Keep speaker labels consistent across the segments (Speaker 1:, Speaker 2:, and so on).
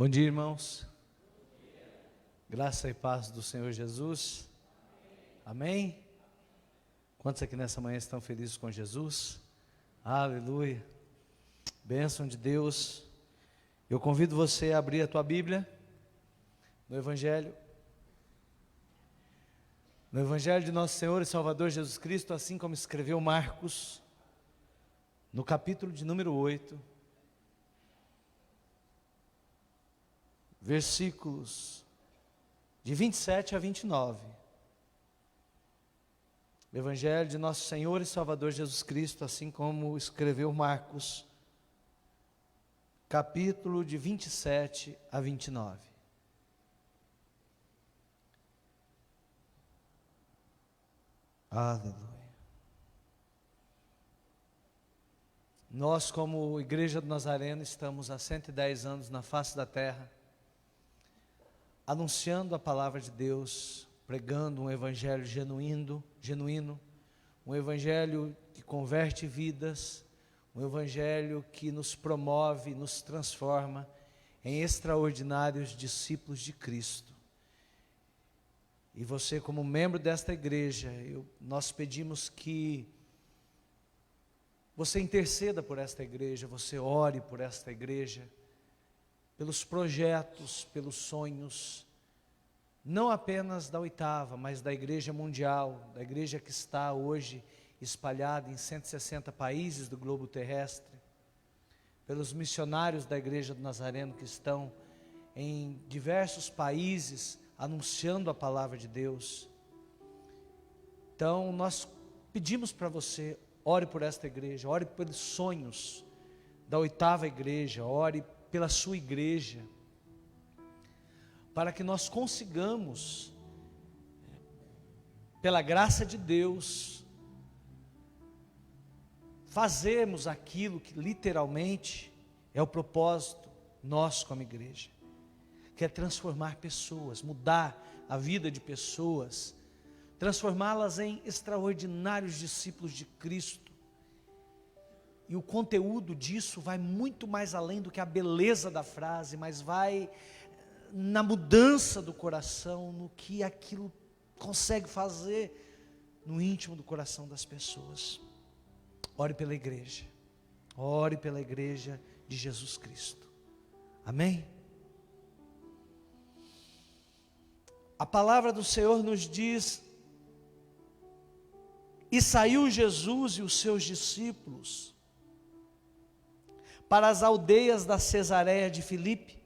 Speaker 1: Bom dia, irmãos. Graça e paz do Senhor Jesus. Amém? Quantos aqui nessa manhã estão felizes com Jesus? Aleluia. Bênção de Deus. Eu convido você a abrir a tua Bíblia no Evangelho de nosso Senhor e Salvador Jesus Cristo, assim como escreveu Marcos, no capítulo de número 8, versículos de 27 a 29. O Evangelho de nosso Senhor e Salvador Jesus Cristo, assim como escreveu Marcos, capítulo de 27 a 29. Aleluia. Nós, como Igreja do Nazareno, estamos há 110 anos na face da terra, anunciando a palavra de Deus, pregando um evangelho genuíno, um evangelho que converte vidas, um evangelho que nos promove, nos transforma em extraordinários discípulos de Cristo. E você, como membro desta igreja, nós pedimos que você interceda por esta igreja, você ore por esta igreja, pelos projetos, pelos sonhos, não apenas da Oitava, mas da Igreja Mundial, da igreja que está hoje espalhada em 160 países do globo terrestre, pelos missionários da Igreja do Nazareno que estão em diversos países anunciando a palavra de Deus. Então nós pedimos para você, ore por esta igreja, ore pelos sonhos da Oitava Igreja, ore pela sua igreja, para que nós consigamos, pela graça de Deus, fazermos aquilo que literalmente é o propósito nosso como igreja, que é transformar pessoas, mudar a vida de pessoas, transformá-las em extraordinários discípulos de Cristo. E o conteúdo disso vai muito mais além do que a beleza da frase, mas vai na mudança do coração, no que aquilo consegue fazer no íntimo do coração das pessoas. Ore pela igreja de Jesus Cristo. Amém? A palavra do Senhor nos diz: e saiu Jesus e os seus discípulos para as aldeias da Cesareia de Filipe.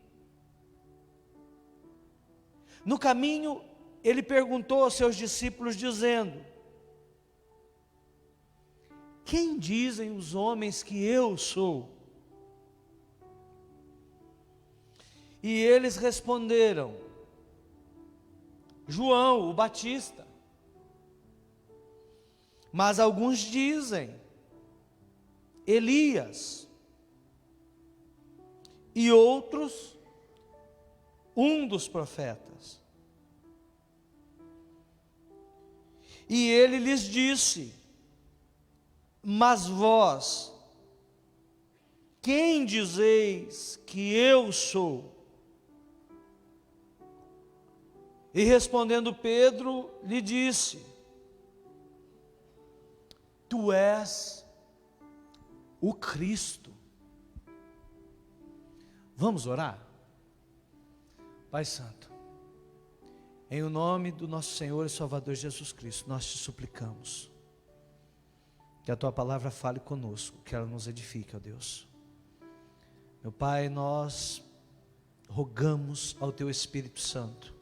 Speaker 1: No caminho, ele perguntou aos seus discípulos, dizendo: quem dizem os homens que eu sou? E eles responderam: João, o Batista. Mas alguns dizem Elias, e outros um dos profetas. E ele lhes disse: mas vós, quem dizeis que eu sou? E respondendo Pedro, lhe disse: tu és o Cristo. Vamos orar? Pai Santo, em o nome do nosso Senhor e Salvador Jesus Cristo, nós te suplicamos que a tua palavra fale conosco, que ela nos edifique, ó Deus. Meu Pai, nós rogamos ao teu Espírito Santo,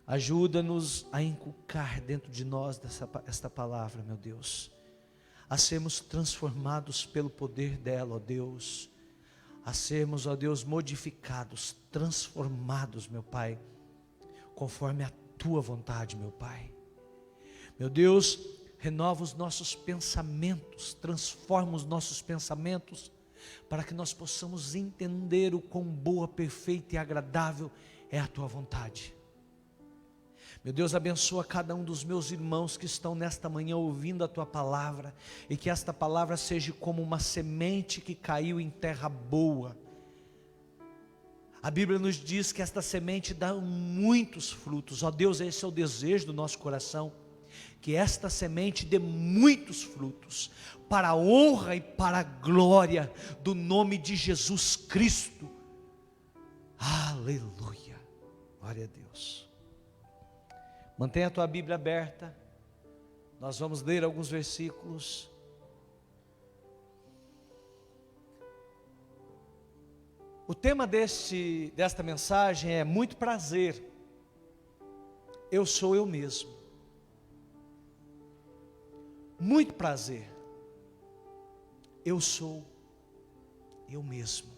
Speaker 1: ajuda-nos a inculcar dentro de nós esta palavra, meu Deus, a sermos transformados pelo poder dela, ó Deus, a sermos, ó Deus, modificados, transformados, meu Pai, conforme a tua vontade, meu Pai. Meu Deus, renova os nossos pensamentos, transforma os nossos pensamentos, para que nós possamos entender o quão boa, perfeita e agradável é a tua vontade. Meu Deus, abençoa cada um dos meus irmãos que estão nesta manhã ouvindo a tua palavra, e que esta palavra seja como uma semente que caiu em terra boa, A Bíblia nos diz que esta semente dá muitos frutos. Ó Deus, esse é o desejo do nosso coração, que esta semente dê muitos frutos, para a honra e para a glória do nome de Jesus Cristo. Aleluia, glória a Deus. Mantenha a tua Bíblia aberta, nós vamos ler alguns versículos. O tema desta mensagem é muito prazer, eu sou eu mesmo. Muito prazer, eu sou eu mesmo.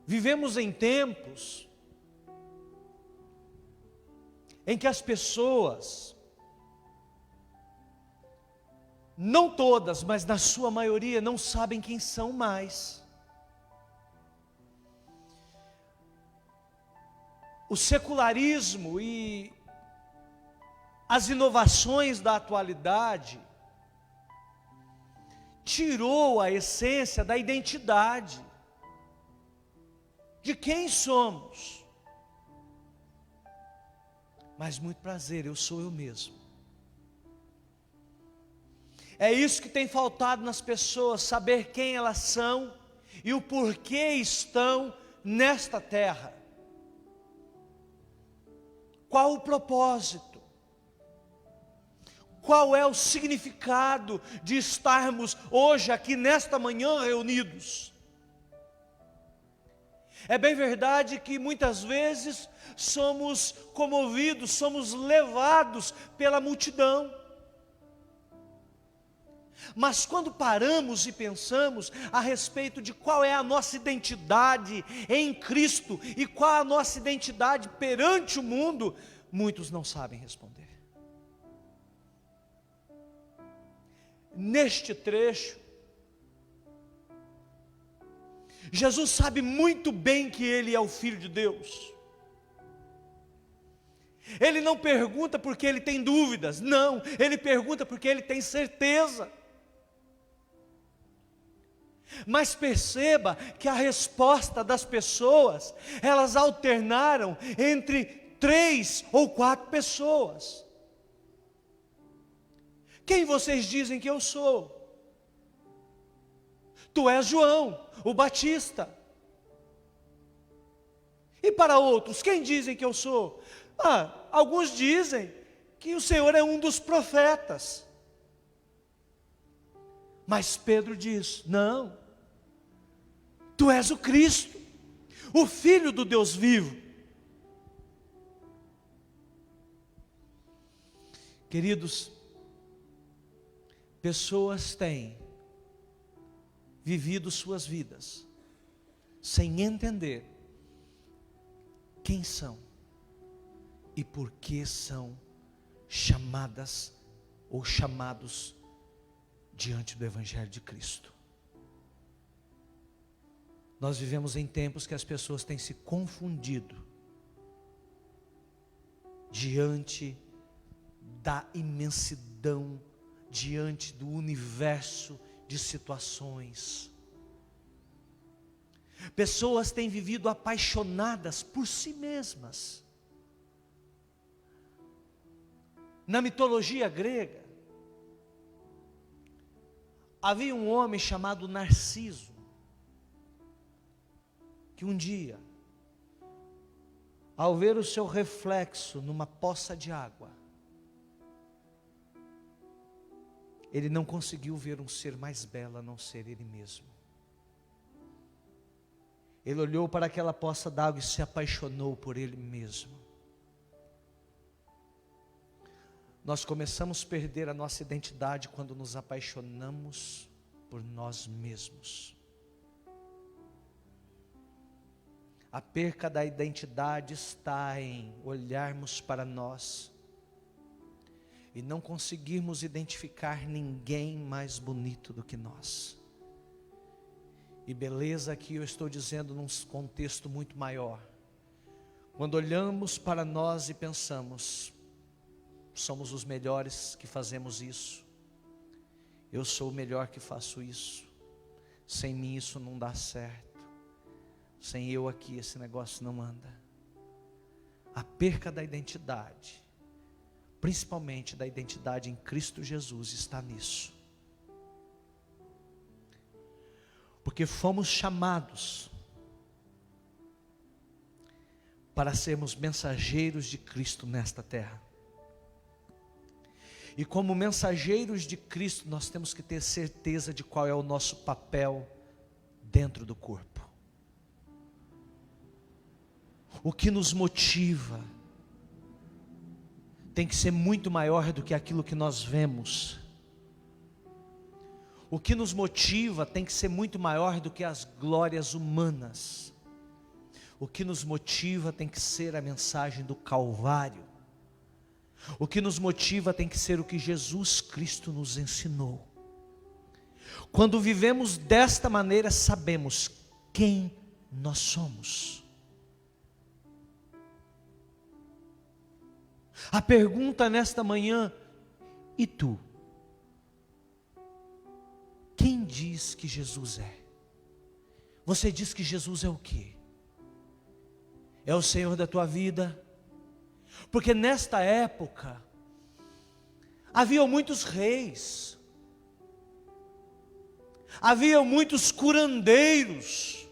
Speaker 1: Vivemos em tempos em que as pessoas, não todas, mas na sua maioria, não sabem quem são mais. O secularismo e as inovações da atualidade tirou a essência da identidade, de quem somos. Mas muito prazer, eu sou eu mesmo. É isso que tem faltado nas pessoas, saber quem elas são e o porquê estão nesta terra. Qual o propósito? Qual é o significado de estarmos hoje aqui nesta manhã reunidos? É bem verdade que muitas vezes somos comovidos, somos levados pela multidão. Mas quando paramos e pensamos a respeito de qual é a nossa identidade em Cristo e qual a nossa identidade perante o mundo, muitos não sabem responder. Neste trecho, Jesus sabe muito bem que Ele é o Filho de Deus. Ele não pergunta porque Ele tem dúvidas, não, Ele pergunta porque Ele tem certeza. Mas perceba que a resposta das pessoas, elas alternaram entre 3 ou 4 pessoas. Quem vocês dizem que eu sou? Tu és João, o Batista. E para outros, quem dizem que eu sou? Alguns dizem que o Senhor é um dos profetas. Mas Pedro diz: não, tu és o Cristo, o Filho do Deus vivo. Queridos, pessoas têm vivido suas vidas sem entender quem são e por que são chamadas ou chamados diante do Evangelho de Cristo. Nós vivemos em tempos que as pessoas têm se confundido diante da imensidão, diante do universo de situações. Pessoas têm vivido apaixonadas por si mesmas. Na mitologia grega, havia um homem chamado Narciso, que um dia, ao ver o seu reflexo numa poça de água, ele não conseguiu ver um ser mais belo a não ser ele mesmo. Ele olhou para aquela poça d'água e se apaixonou por ele mesmo. Nós começamos a perder a nossa identidade quando nos apaixonamos por nós mesmos. A perca da identidade está em olharmos para nós e não conseguirmos identificar ninguém mais bonito do que nós. E beleza aqui eu estou dizendo num contexto muito maior. Quando olhamos para nós e pensamos, somos os melhores que fazemos isso, eu sou o melhor que faço isso, Sem mim isso não dá certo. Sem eu aqui esse negócio não anda. A perca da identidade, principalmente da identidade em Cristo Jesus, está nisso. Porque fomos chamados para sermos mensageiros de Cristo nesta terra. E como mensageiros de Cristo, nós temos que ter certeza de qual é o nosso papel dentro do corpo. O que nos motiva tem que ser muito maior do que aquilo que nós vemos. O que nos motiva tem que ser muito maior do que as glórias humanas. O que nos motiva tem que ser a mensagem do Calvário. O que nos motiva tem que ser o que Jesus Cristo nos ensinou. Quando vivemos desta maneira, sabemos quem nós somos. A pergunta nesta manhã: e tu? Quem diz que Jesus é? Você diz que Jesus é o quê? É o Senhor da tua vida? Porque nesta época havia muitos reis, havia muitos curandeiros,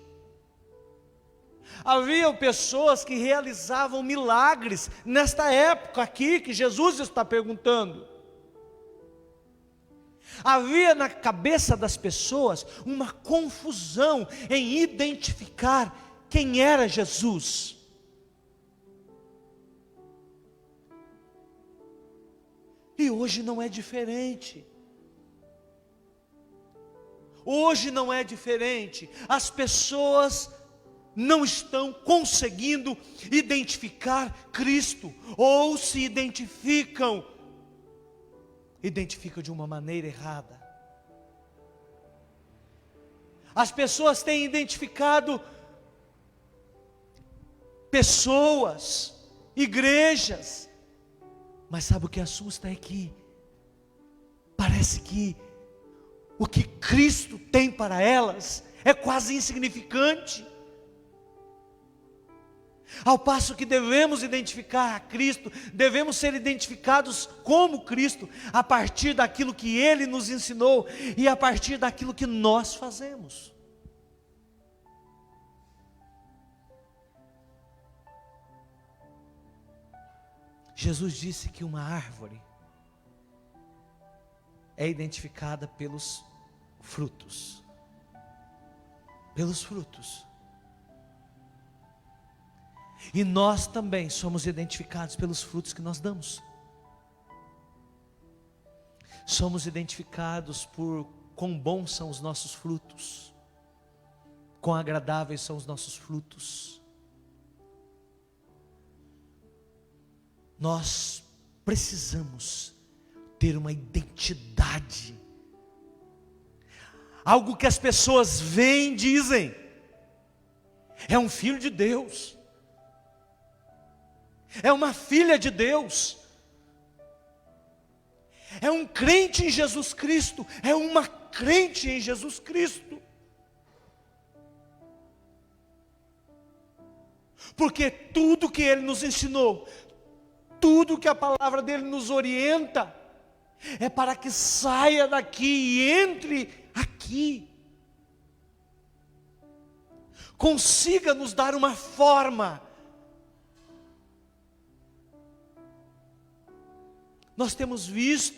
Speaker 1: havia pessoas que realizavam milagres nesta época aqui que Jesus está perguntando. Havia na cabeça das pessoas uma confusão em identificar quem era Jesus. E hoje não é diferente. Hoje não é diferente. As pessoas não estão conseguindo identificar Cristo, ou se identificam de uma maneira errada. As pessoas têm identificado pessoas, igrejas, mas sabe o que assusta é que parece que o que Cristo tem para elas é quase insignificante. Ao passo que devemos identificar a Cristo, devemos ser identificados como Cristo, a partir daquilo que Ele nos ensinou e a partir daquilo que nós fazemos. Jesus disse que uma árvore é identificada pelos frutos. Pelos frutos. E nós também somos identificados pelos frutos que nós damos. Somos identificados por quão bons são os nossos frutos, quão agradáveis são os nossos frutos. Nós precisamos ter uma identidade, algo que as pessoas veem e dizem: é um filho de Deus, é uma filha de Deus, é um crente em Jesus Cristo, é uma crente em Jesus Cristo. Porque tudo que Ele nos ensinou, tudo que a palavra dele nos orienta, é para que saia daqui e entre aqui, consiga nos dar uma forma. Nós temos visto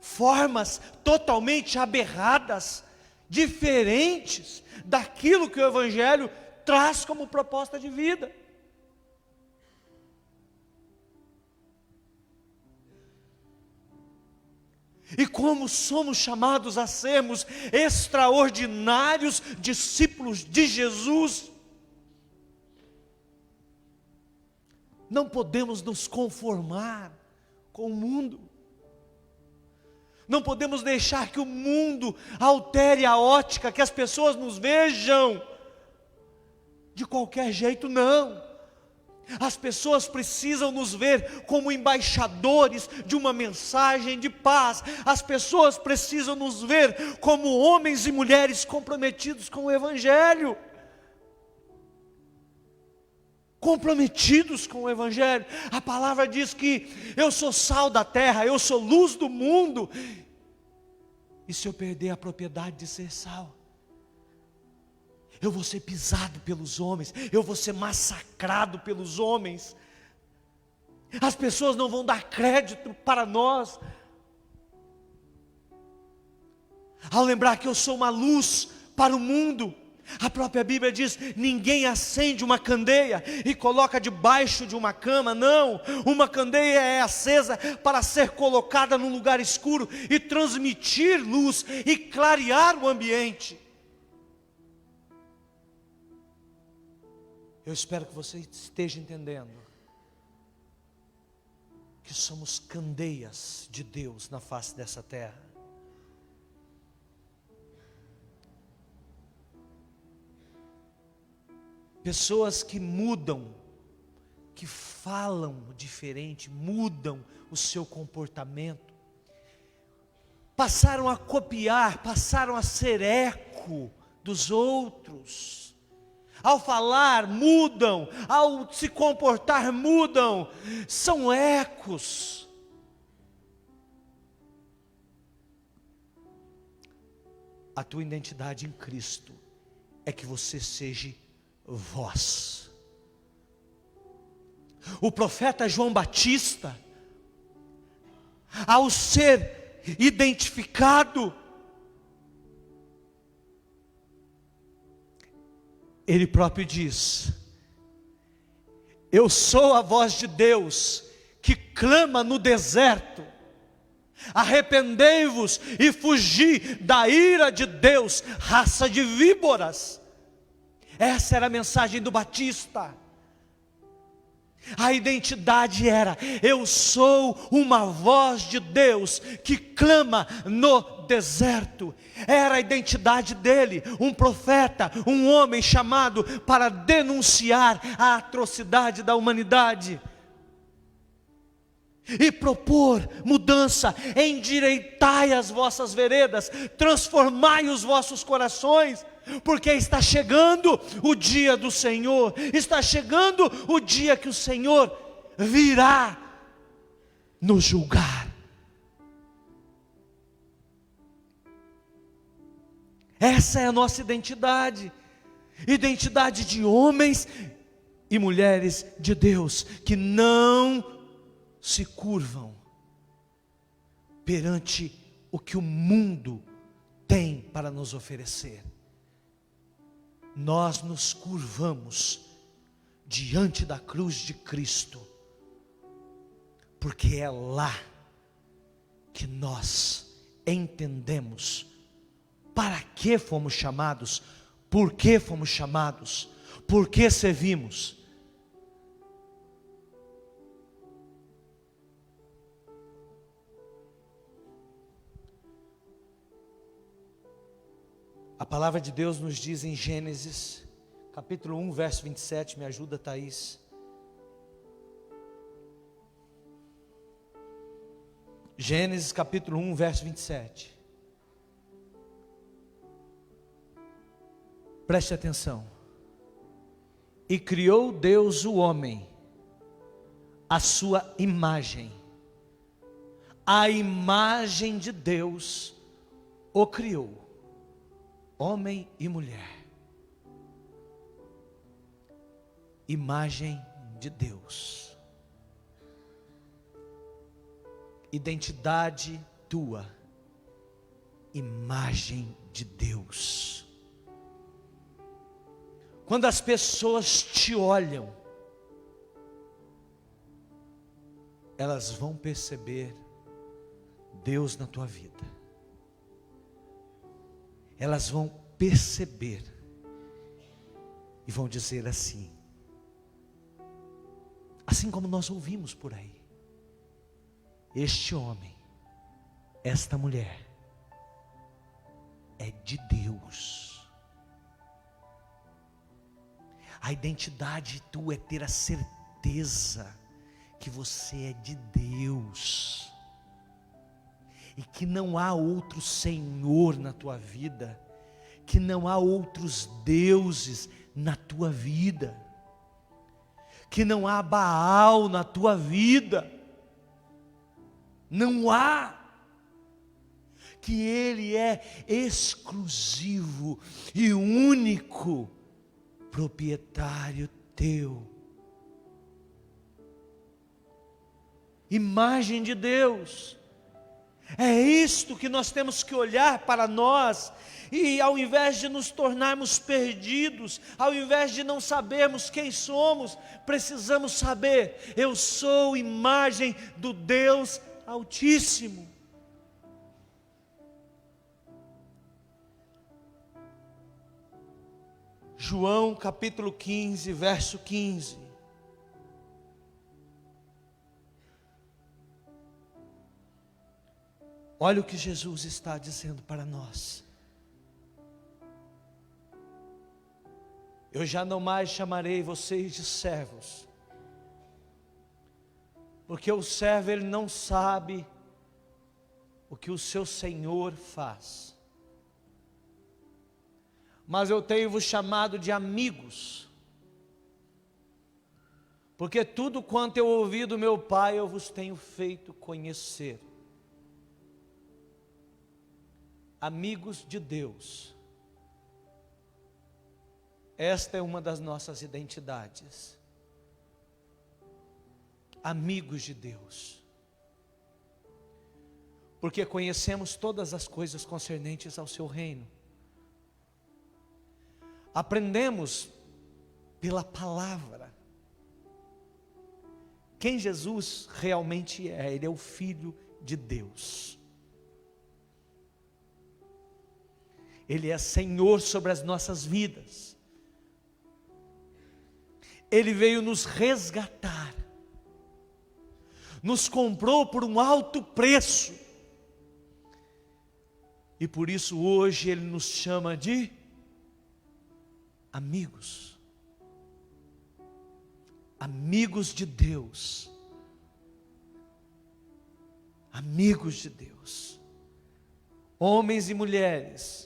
Speaker 1: formas totalmente aberradas, diferentes daquilo que o Evangelho traz como proposta de vida. E como somos chamados a sermos extraordinários discípulos de Jesus, não podemos nos conformar com o mundo, não podemos deixar que o mundo altere a ótica, que as pessoas nos vejam de qualquer jeito, não. As pessoas precisam nos ver como embaixadores de uma mensagem de paz. As pessoas precisam nos ver como homens e mulheres comprometidos com o Evangelho. Comprometidos com o Evangelho. A palavra diz que eu sou sal da terra, eu sou luz do mundo. E se eu perder a propriedade de ser sal, eu vou ser pisado pelos homens, eu vou ser massacrado pelos homens. As pessoas não vão dar crédito para nós. Ao lembrar que eu sou uma luz para o mundo, a própria Bíblia diz: ninguém acende uma candeia e coloca debaixo de uma cama. Não, uma candeia é acesa para ser colocada num lugar escuro e transmitir luz e clarear o ambiente. Eu espero que você esteja entendendo que somos candeias de Deus na face dessa terra. Pessoas que mudam, que falam diferente, mudam o seu comportamento, passaram a copiar, passaram a ser eco dos outros. Ao falar, mudam, ao se comportar, mudam, são ecos. A tua identidade em Cristo é que você seja voz. O profeta João Batista, ao ser identificado, ele próprio diz: eu sou a voz de Deus que clama no deserto, arrependei-vos e fugi da ira de Deus, raça de víboras. Essa era a mensagem do Batista. A identidade era: eu sou uma voz de Deus que clama no deserto. Era a identidade dele, um profeta, um homem chamado para denunciar a atrocidade da humanidade e propor mudança. Endireitai as vossas veredas, transformai os vossos corações, porque está chegando o dia do Senhor, está chegando o dia que o Senhor virá nos julgar. Essa é a nossa identidade, identidade de homens e mulheres de Deus, que não se curvam perante o que o mundo tem para nos oferecer. Nós nos curvamos diante da cruz de Cristo, porque é lá que nós entendemos para que fomos chamados, por que fomos chamados, por que servimos. A palavra de Deus nos diz em Gênesis, capítulo 1, verso 27, me ajuda, Thaís. Gênesis capítulo 1, verso 27. Preste atenção. E criou Deus o homem, a sua imagem. A imagem de Deus o criou. Homem e mulher. Imagem de Deus. Identidade tua. Imagem de Deus. Quando as pessoas te olham, elas vão perceber Deus na tua vida. Elas vão perceber e vão dizer assim como nós ouvimos por aí: este homem, esta mulher é de Deus. A identidade tua é ter a certeza certeza que você é de Deus, e que não há outro Senhor na tua vida, que não há outros deuses na tua vida, que não há Baal na tua vida, não há, que Ele é exclusivo e único proprietário teu, imagem de Deus. É isto que nós temos que olhar para nós, e ao invés de nos tornarmos perdidos, ao invés de não sabermos quem somos, precisamos saber: eu sou imagem do Deus Altíssimo. João capítulo 15, verso 15. Olha o que Jesus está dizendo para nós: eu já não mais chamarei vocês de servos, porque o servo ele não sabe o que o seu Senhor faz, mas eu tenho vos chamado de amigos, porque tudo quanto eu ouvi do meu Pai eu vos tenho feito conhecer. Amigos de Deus, esta é uma das nossas identidades. Amigos de Deus, porque conhecemos todas as coisas concernentes ao seu reino, aprendemos pela palavra quem Jesus realmente é. Ele é o Filho de Deus, Ele é Senhor sobre as nossas vidas, Ele veio nos resgatar, nos comprou por um alto preço, e por isso hoje Ele nos chama de amigos, amigos de Deus, amigos de Deus, homens e mulheres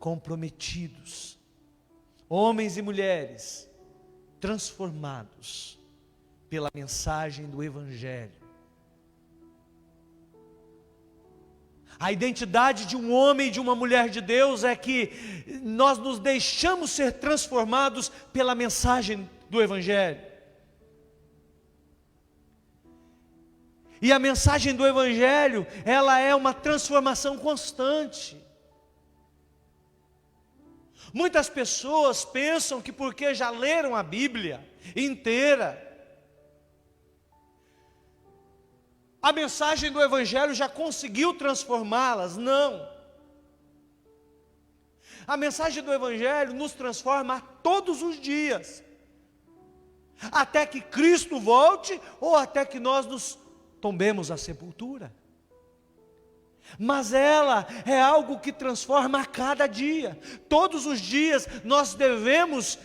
Speaker 1: comprometidos, homens e mulheres transformados pela mensagem do Evangelho. A identidade de um homem e de uma mulher de Deus é que nós nos deixamos ser transformados pela mensagem do Evangelho. E a mensagem do Evangelho, ela é uma transformação constante. Muitas pessoas pensam que porque já leram a Bíblia inteira, a mensagem do Evangelho já conseguiu transformá-las. Não. A mensagem do Evangelho nos transforma todos os dias, até que Cristo volte ou até que nós nos tombemos à sepultura. Mas ela é algo que transforma a cada dia. Todos os dias nós devemos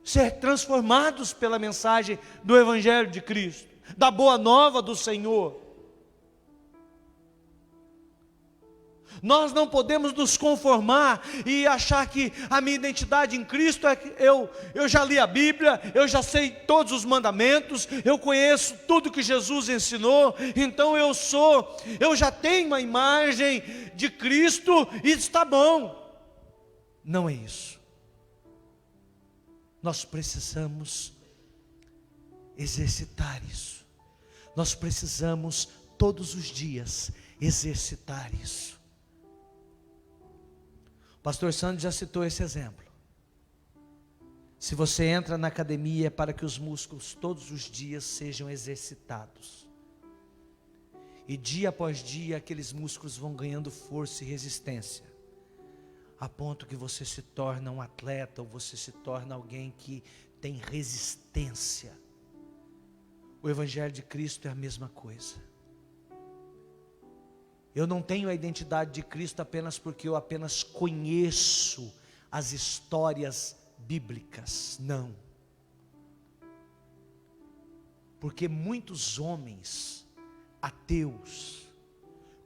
Speaker 1: ser transformados pela mensagem do Evangelho de Cristo, da boa nova do Senhor. Nós não podemos nos conformar e achar que a minha identidade em Cristo é que eu já li a Bíblia, eu já sei todos os mandamentos, eu conheço tudo que Jesus ensinou, então eu já tenho a imagem de Cristo e está bom. Não é isso. Nós precisamos exercitar isso. Nós precisamos todos os dias exercitar isso. Pastor Sandro já citou esse exemplo. Se você entra na academia é para que os músculos todos os dias sejam exercitados. E dia após dia aqueles músculos vão ganhando força e resistência, a ponto que você se torna um atleta, ou você se torna alguém que tem resistência. O Evangelho de Cristo é a mesma coisa. Eu não tenho a identidade de Cristo apenas porque eu apenas conheço as histórias bíblicas, não. Porque muitos homens ateus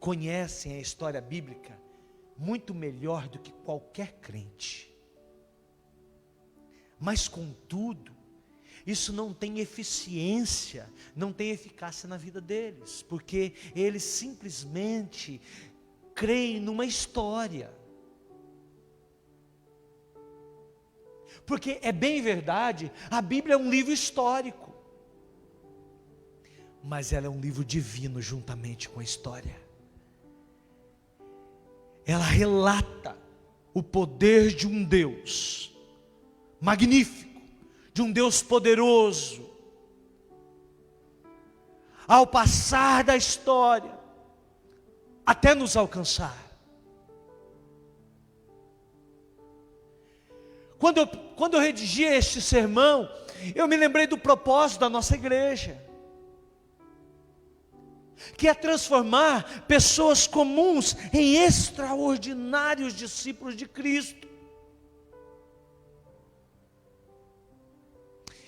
Speaker 1: conhecem a história bíblica muito melhor do que qualquer crente. Mas contudo, isso não tem eficiência, não tem eficácia na vida deles, porque eles simplesmente creem numa história. Porque é bem verdade, a Bíblia é um livro histórico, mas ela é um livro divino juntamente com a história. Ela relata o poder de um Deus magnífico, de um Deus poderoso, ao passar da história, até nos alcançar. Quando eu redigi este sermão, eu me lembrei do propósito da nossa igreja, que é transformar pessoas comuns em extraordinários discípulos de Cristo.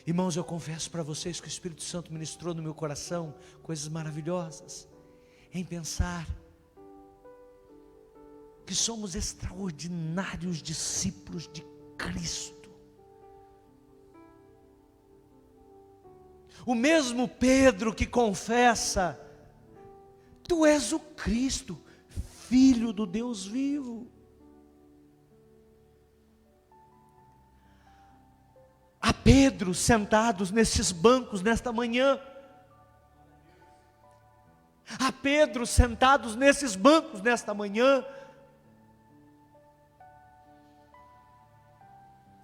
Speaker 1: Irmãos, eu confesso para vocês que o Espírito Santo ministrou no meu coração coisas maravilhosas, em pensar que somos extraordinários discípulos de Cristo. O mesmo Pedro que confessa: Tu és o Cristo, Filho do Deus vivo. Há Pedro sentados nesses bancos nesta manhã. Há Pedro sentados nesses bancos nesta manhã.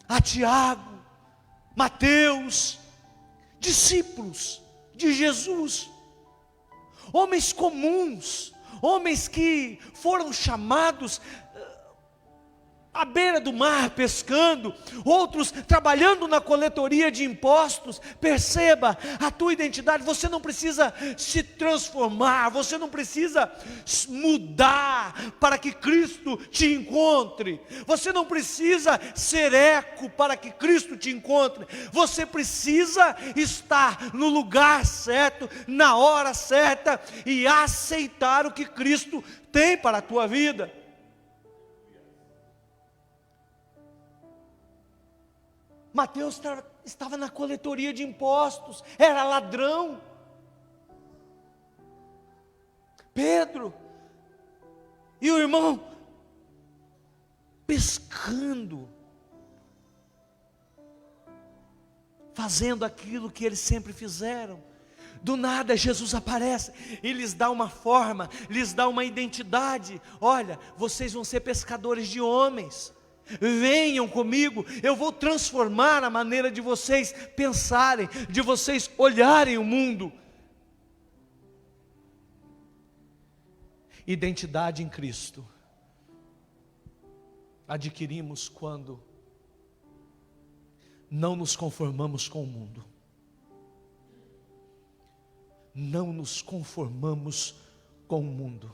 Speaker 1: Há Tiago, Mateus, discípulos de Jesus, homens comuns, homens que foram chamados à beira do mar pescando, outros trabalhando na coletoria de impostos. Perceba a tua identidade. Você não precisa se transformar, você não precisa mudar para que Cristo te encontre, você não precisa ser eco para que Cristo te encontre. Você precisa estar no lugar certo, na hora certa, e aceitar o que Cristo tem para a tua vida. Mateus estava na coletoria de impostos, era ladrão. Pedro e o irmão pescando, fazendo aquilo que eles sempre fizeram. Do nada Jesus aparece e lhes dá uma forma, lhes dá uma identidade. Olha, vocês vão ser pescadores de homens. Venham comigo, eu vou transformar a maneira de vocês pensarem, de vocês olharem o mundo. Identidade em Cristo adquirimos quando não nos conformamos com o mundo. Não nos conformamos com o mundo.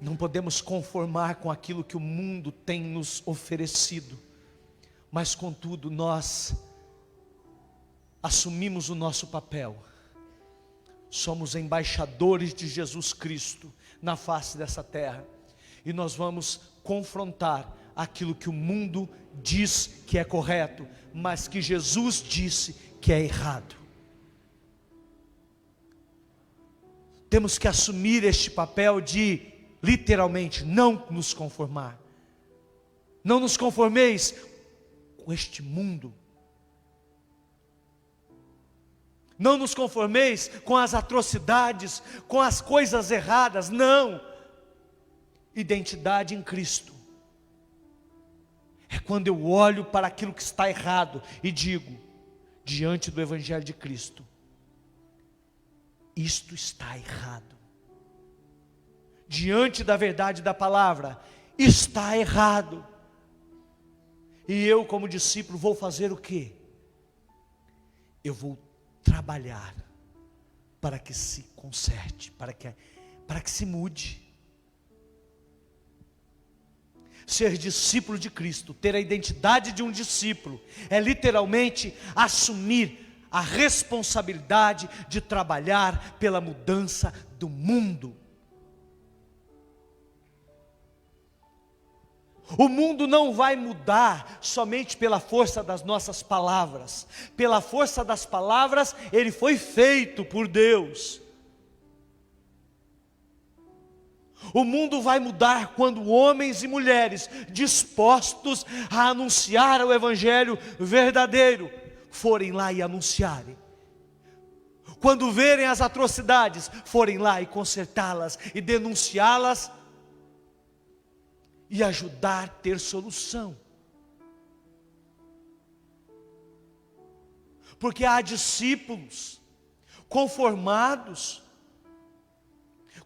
Speaker 1: Não podemos conformar com aquilo que o mundo tem nos oferecido, mas contudo nós assumimos o nosso papel. Somos embaixadores de Jesus Cristo na face dessa terra, e nós vamos confrontar aquilo que o mundo diz que é correto, mas que Jesus disse que é errado. Temos que assumir este papel de, literalmente, não nos conformar. Não nos conformeis com este mundo. Não nos conformeis com as atrocidades, com as coisas erradas. Não. Identidade em Cristo é quando eu olho para aquilo que está errado e digo, diante do Evangelho de Cristo: isto está errado. Diante da verdade da palavra, está errado. E eu, como discípulo, vou fazer o quê? Eu vou trabalhar para que se conserte, para que se mude. Ser discípulo de Cristo, ter a identidade de um discípulo, é literalmente assumir a responsabilidade de trabalhar pela mudança do mundo. O mundo não vai mudar somente pela força das nossas palavras. Pela força das palavras, ele foi feito por Deus. O mundo vai mudar quando homens e mulheres dispostos a anunciar o evangelho verdadeiro forem lá e anunciarem. Quando verem as atrocidades, forem lá e consertá-las e denunciá-las e ajudar a ter solução. Porque há discípulos conformados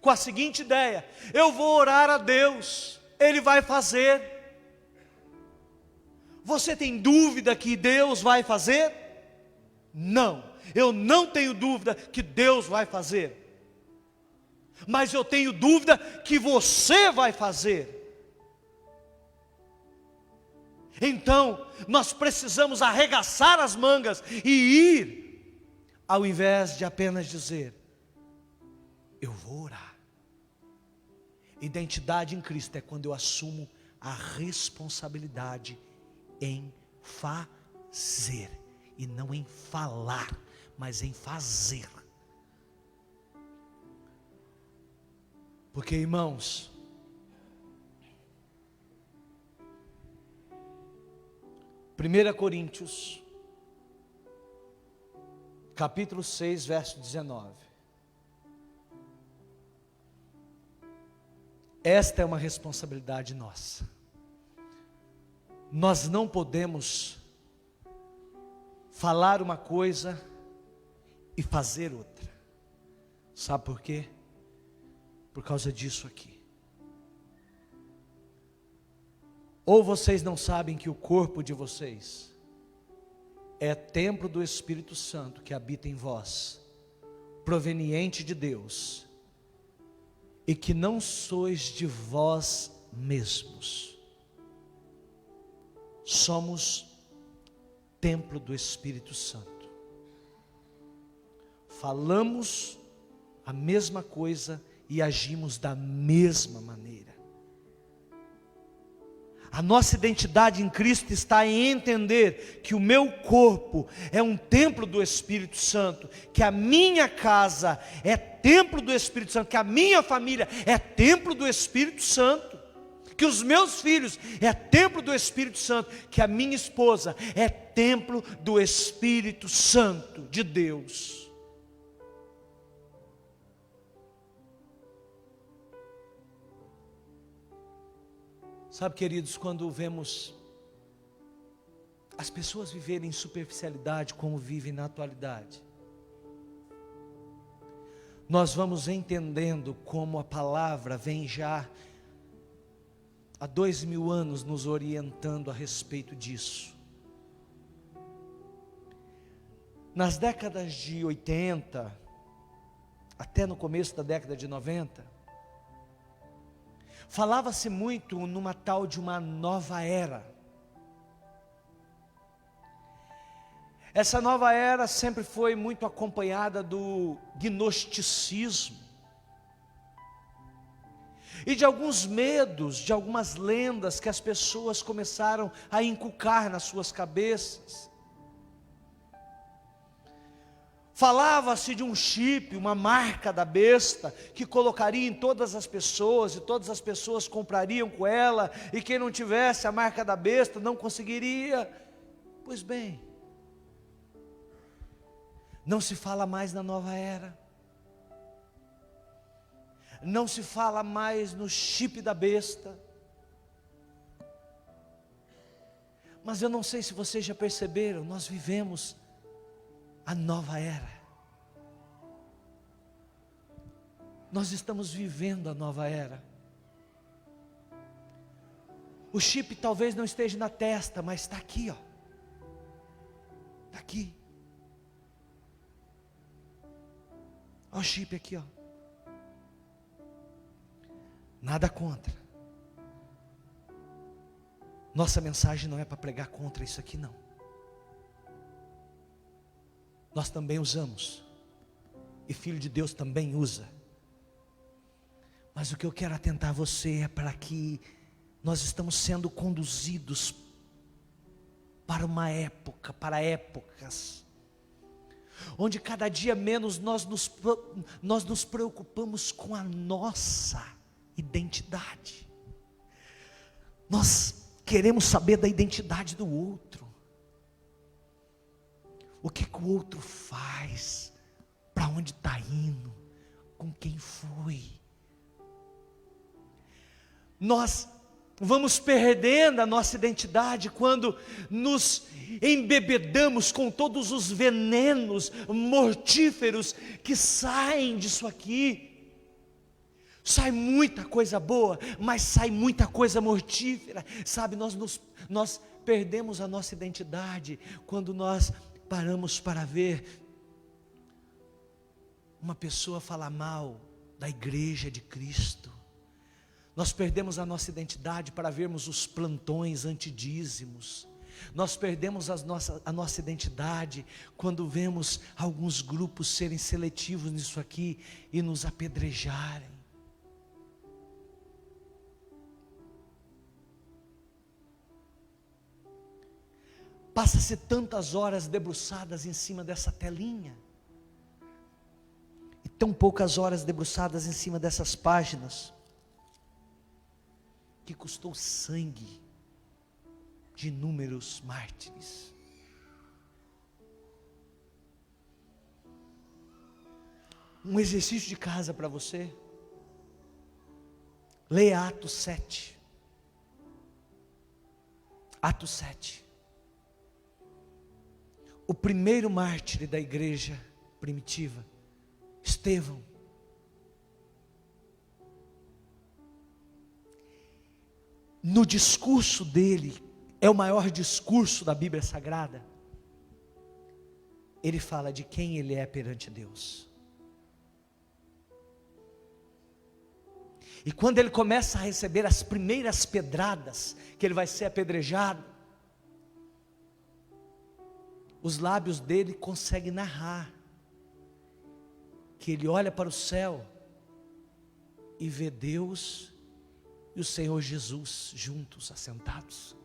Speaker 1: com a seguinte ideia: eu vou orar a Deus, Ele vai fazer. Você tem dúvida que Deus vai fazer? Não, eu não tenho dúvida que Deus vai fazer, mas eu tenho dúvida que você vai fazer. Então, nós precisamos arregaçar as mangas e ir, ao invés de apenas dizer: eu vou orar. Identidade em Cristo é quando eu assumo a responsabilidade em fazer, e não em falar, mas em fazer. Porque, irmãos, Primeira Coríntios, capítulo 6, verso 19. Esta é uma responsabilidade nossa. Nós não podemos falar uma coisa e fazer outra. Sabe por quê? Por causa disso aqui. Ou vocês não sabem que o corpo de vocês é templo do Espírito Santo que habita em vós, proveniente de Deus, e que não sois de vós mesmos. Somos templo do Espírito Santo. Falamos a mesma coisa e agimos da mesma maneira. A nossa identidade em Cristo está em entender que o meu corpo é um templo do Espírito Santo, que a minha casa é templo do Espírito Santo, que a minha família é templo do Espírito Santo, que os meus filhos é templo do Espírito Santo, que a minha esposa é templo do Espírito Santo de Deus. Sabe, queridos, quando vemos as pessoas viverem em superficialidade como vivem na atualidade, nós vamos entendendo como a palavra vem já há 2000 anos nos orientando a respeito disso. Nas décadas de 80, até no começo da década de 90, falava-se muito numa tal de uma nova era. Essa nova era sempre foi muito acompanhada do gnosticismo e de alguns medos, de algumas lendas que as pessoas começaram a inculcar nas suas cabeças. Falava-se de um chip, uma marca da besta, que colocaria em todas as pessoas, e todas as pessoas comprariam com ela, e quem não tivesse a marca da besta não conseguiria. Pois bem, não se fala mais na nova era, não se fala mais no chip da besta, mas eu não sei se vocês já perceberam, nós vivemos a nova era. Nós estamos vivendo a nova era. O chip talvez não esteja na testa, mas está aqui, ó. Está aqui. Olha o chip aqui, ó. Nada contra. Nossa mensagem não é para pregar contra isso aqui, não. nós também usamos, e filho de Deus também usa. Mas o que eu quero atentar você é para que nós estamos sendo conduzidos para uma época, para épocas, onde cada dia menos nós nos preocupamos com a nossa identidade. Nós queremos saber da identidade do outro. O que o outro faz, para onde está indo, com quem foi. Nós vamos perdendo a nossa identidade quando nos embebedamos com todos os venenos mortíferos que saem disso aqui. Sai muita coisa boa, mas sai muita coisa mortífera. Sabe, nós perdemos a nossa identidade quando nós paramos para ver uma pessoa falar mal da igreja de Cristo. Nós perdemos a nossa identidade para vermos os plantões antidízimos. Nós perdemos a nossa identidade quando vemos alguns grupos serem seletivos nisso aqui e nos apedrejarem. Passa-se tantas horas debruçadas em cima dessa telinha, e tão poucas horas debruçadas em cima dessas páginas, que custou sangue de inúmeros mártires. Um exercício de casa para você: leia Atos 7. Atos 7. O primeiro mártir da igreja primitiva, Estevão. No discurso dele, é o maior discurso da Bíblia Sagrada, ele fala de quem ele é perante Deus. E quando ele começa a receber as primeiras pedradas, que ele vai ser apedrejado, os lábios dele conseguem narrar que ele olha para o céu e vê Deus e o Senhor Jesus juntos, assentados.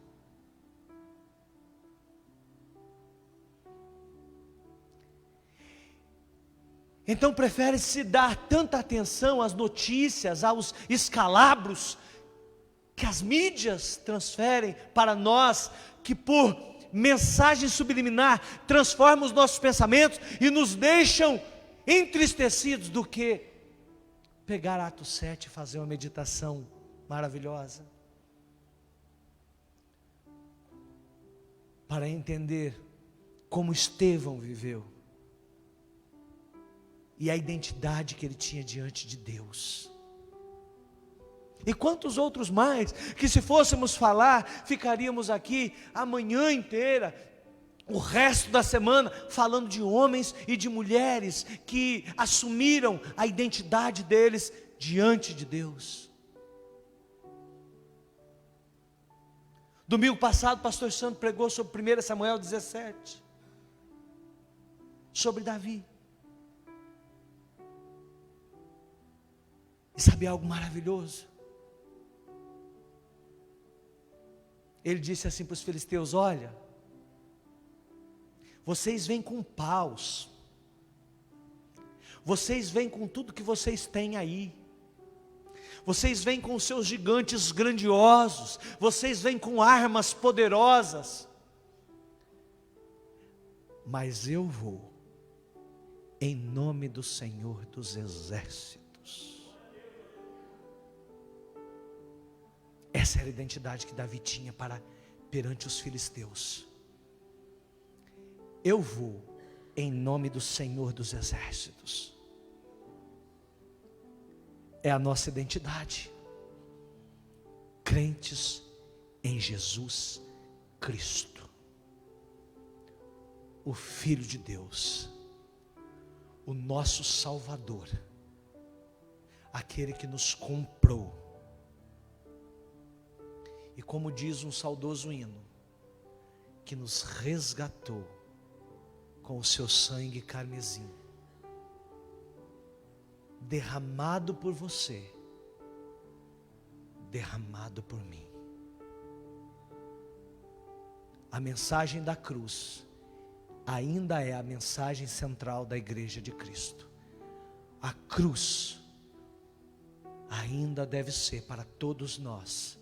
Speaker 1: Então prefere-se dar tanta atenção às notícias, aos escalabros que as mídias transferem para nós, que por mensagem subliminar transformam os nossos pensamentos e nos deixam entristecidos, do que pegar Atos 7 e fazer uma meditação maravilhosa, para entender como Estevão viveu e a identidade que ele tinha diante de Deus. E quantos outros mais, que se fôssemos falar, ficaríamos aqui a manhã inteira, o resto da semana, falando de homens e de mulheres que assumiram a identidade deles diante de Deus. Domingo passado, o pastor Santo pregou sobre 1 Samuel 17, sobre Davi. E sabe algo maravilhoso? Ele disse assim para os filisteus: olha, vocês vêm com paus, vocês vêm com tudo que vocês têm aí, vocês vêm com os seus gigantes grandiosos, vocês vêm com armas poderosas, mas eu vou em nome do Senhor dos Exércitos. Essa era a identidade que Davi tinha perante os filisteus. Eu vou em nome do Senhor dos Exércitos. É a nossa identidade. Crentes em Jesus Cristo, o Filho de Deus, o nosso Salvador, aquele que nos comprou. E como diz um saudoso hino, que nos resgatou com o seu sangue carmesim, derramado por você, derramado por mim. A mensagem da cruz ainda é a mensagem central da igreja de Cristo. A cruz ainda deve ser para todos nós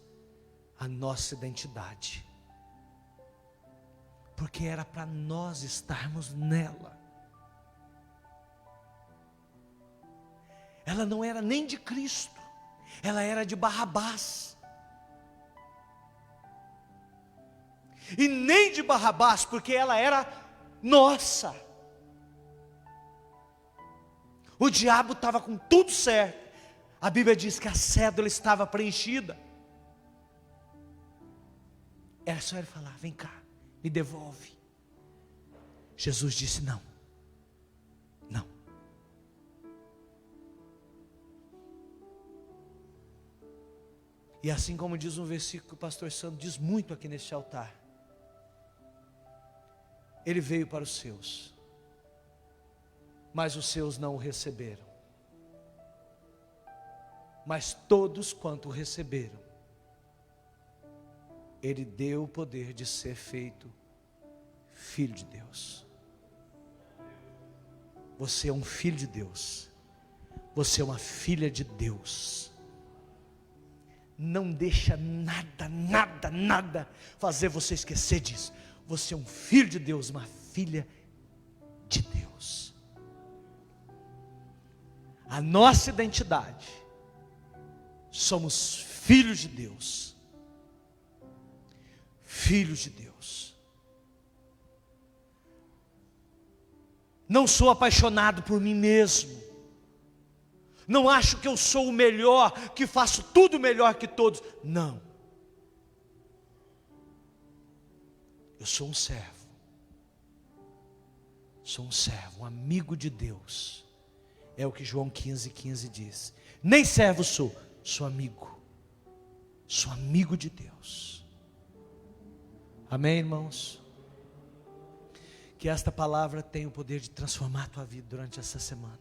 Speaker 1: a nossa identidade, porque era para nós estarmos nela. Ela não era nem de Cristo, ela era de Barrabás. E nem de Barrabás, porque ela era nossa. O diabo estava com tudo certo. A Bíblia diz que a cédula estava preenchida. Era só ele falar: vem cá, me devolve. Jesus disse: não, não. E assim como diz um versículo que o pastor Sandro diz muito aqui neste altar, ele veio para os seus, mas os seus não o receberam. Mas todos quanto o receberam, ele deu o poder de ser feito filho de Deus. Você é um filho de Deus. Você é uma filha de Deus. Não deixa nada fazer você esquecer disso. Você é um filho de Deus, uma filha de Deus. A nossa identidade, somos filhos de Deus. Filhos de Deus. Não sou apaixonado por mim mesmo. Não acho que eu sou o melhor, que faço tudo melhor que todos. Não. Eu sou um servo. Sou um servo, um amigo de Deus. É o que João 15:15 diz. Nem servo sou, sou amigo. Sou amigo de Deus. Amém, irmãos? Que esta palavra tenha o poder de transformar a tua vida durante essa semana.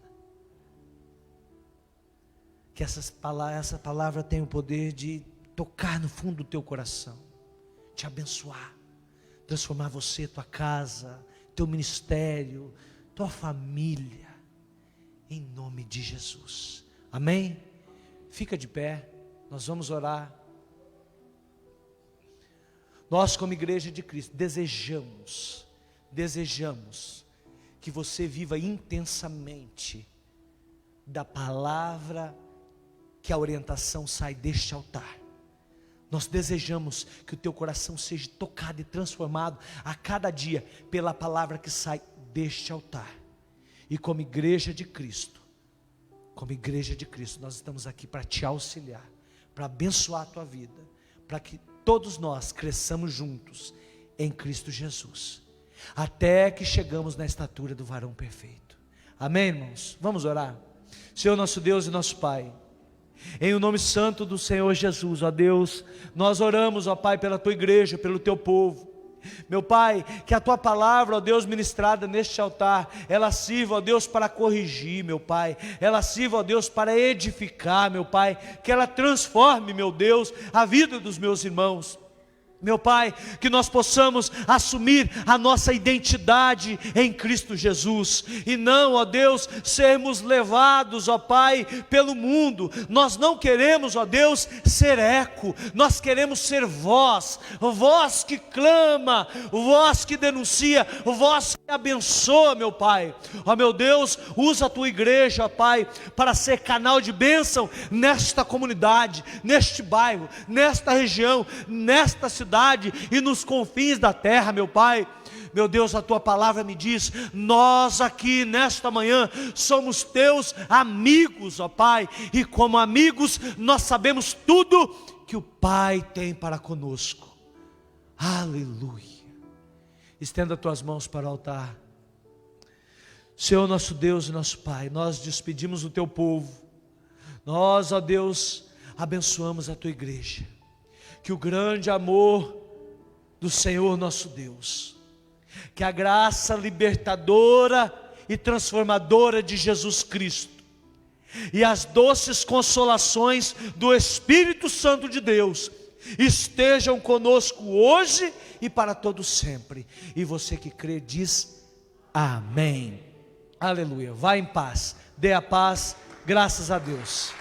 Speaker 1: Que essa palavra tenha o poder de tocar no fundo do teu coração, te abençoar, transformar você, tua casa, teu ministério, tua família, em nome de Jesus. Amém? Fica de pé, nós vamos orar. Nós, como igreja de Cristo, desejamos que você viva intensamente da palavra, que a orientação sai deste altar. Nós desejamos que o teu coração seja tocado e transformado a cada dia pela palavra que sai deste altar. E como igreja de Cristo, nós estamos aqui para te auxiliar, para abençoar a tua vida, para que todos nós cresçamos juntos em Cristo Jesus, até que chegamos na estatura do varão perfeito. Amém, irmãos? Vamos orar. Senhor nosso Deus e nosso Pai, em o nome santo do Senhor Jesus, ó Deus, nós oramos, ó Pai, pela tua igreja, pelo teu povo. Meu Pai, que a tua palavra, ó Deus, ministrada neste altar, ela sirva, ó Deus, para corrigir, meu Pai, ela sirva, ó Deus, para edificar, meu Pai, que ela transforme, meu Deus, a vida dos meus irmãos. Meu Pai, que nós possamos assumir a nossa identidade em Cristo Jesus, e não, ó Deus, sermos levados, ó Pai, pelo mundo. Nós não queremos, ó Deus, ser eco, nós queremos ser voz, voz que clama, voz que denuncia, voz que abençoa, meu Pai. Ó meu Deus, usa a tua igreja, ó Pai, para ser canal de bênção nesta comunidade, neste bairro, nesta região, nesta cidade e nos confins da terra, meu Pai. Meu Deus, a tua palavra me diz: nós aqui nesta manhã somos teus amigos, ó Pai, e como amigos nós sabemos tudo que o Pai tem para conosco. Aleluia. Estenda tuas mãos para o altar. Senhor nosso Deus e nosso Pai, nós despedimos o teu povo. Nós, ó Deus, abençoamos a tua igreja. Que o grande amor do Senhor nosso Deus Que a graça libertadora e transformadora de Jesus Cristo e as doces consolações do Espírito Santo de Deus estejam conosco hoje e para todo sempre. E você que crê diz amém. Aleluia. Vá em paz, dê a paz, graças a Deus.